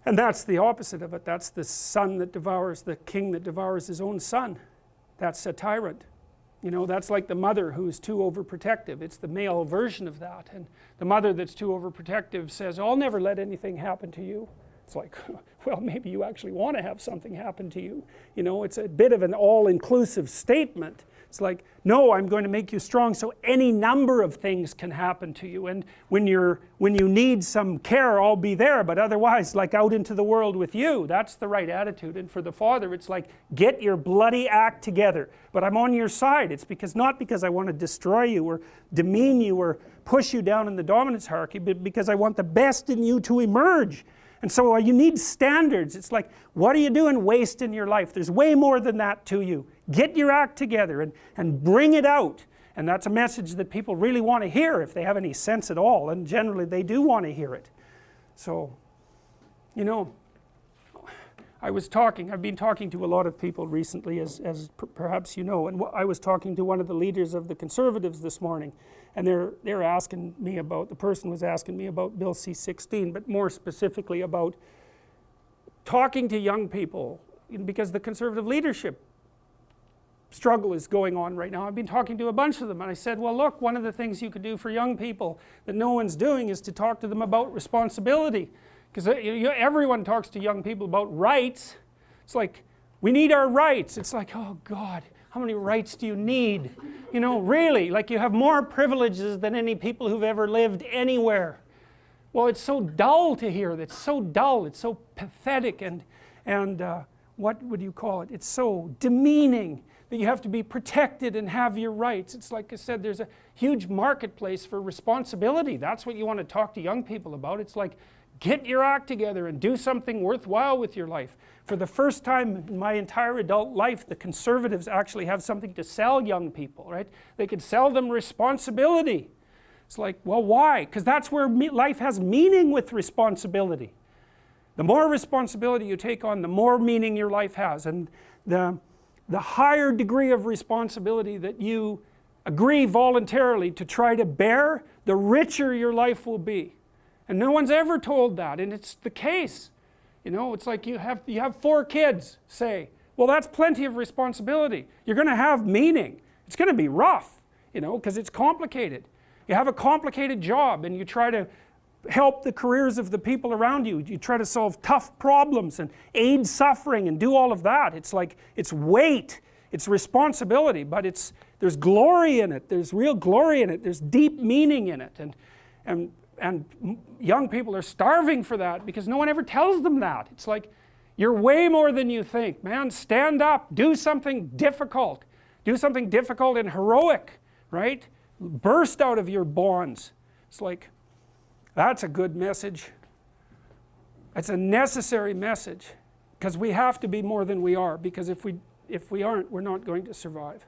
And that's the opposite of it. That's the son that devours, the king that devours his own son. That's a tyrant. You know, that's like the mother who's too overprotective. It's the male version of that. And the mother that's too overprotective says, I'll never let anything happen to you. It's like, well, maybe you actually want to have something happen to you. You know, it's a bit of an all-inclusive statement. It's like, no, I'm going to make you strong so any number of things can happen to you. And when you need some care, I'll be there. But otherwise, like out into the world with you. That's the right attitude. And for the father, it's like, get your bloody act together. But I'm on your side. It's because not because I want to destroy you or demean you or push you down in the dominance hierarchy, but because I want the best in you to emerge. And so you need standards. It's like, what are you doing wasting your life? There's way more than that to you. Get your act together and bring it out. And that's a message that people really want to hear if they have any sense at all. And generally they do want to hear it. So, you know, I've been talking to a lot of people recently, as perhaps you know, and I was talking to one of the leaders of the Conservatives this morning, and they're asking me about, the person was asking me about Bill C-16, but more specifically about talking to young people, because the Conservative leadership struggle is going on right now. I've been talking to a bunch of them, and I said, well look, one of the things you could do for young people that no one's doing is to talk to them about responsibility. Because everyone talks to young people about rights. It's like, we need our rights. It's like, oh God, how many rights do you need? You know, really, like you have more privileges than any people who've ever lived anywhere. Well, it's so dull to hear that. It's so dull, it's so pathetic, and what would you call it? It's so demeaning that you have to be protected and have your rights. It's like I said, there's a huge marketplace for responsibility. That's what you want to talk to young people about. It's like, get your act together and do something worthwhile with your life. For the first time in my entire adult life, the Conservatives actually have something to sell young people, right? They could sell them responsibility. It's like, well, why? Because that's where life has meaning with responsibility. The more responsibility you take on, the more meaning your life has. And the higher degree of responsibility that you agree voluntarily to try to bear, the richer your life will be. And no one's ever told that, and it's the case. You know, it's like you have 4 kids, say. Well, that's plenty of responsibility. You're going to have meaning. It's going to be rough, you know, because it's complicated. You have a complicated job, and you try to help the careers of the people around you. You try to solve tough problems and aid suffering and do all of that. It's like, it's weight, it's responsibility, but there's glory in it. There's real glory in it. There's deep meaning in it. And young people are starving for that because no one ever tells them that. It's like, you're way more than you think, man. Stand up, do something difficult. Do something difficult and heroic, right? Burst out of your bonds. It's like, that's a good message. It's a necessary message, because we have to be more than we are, because if we aren't, we're not going to survive.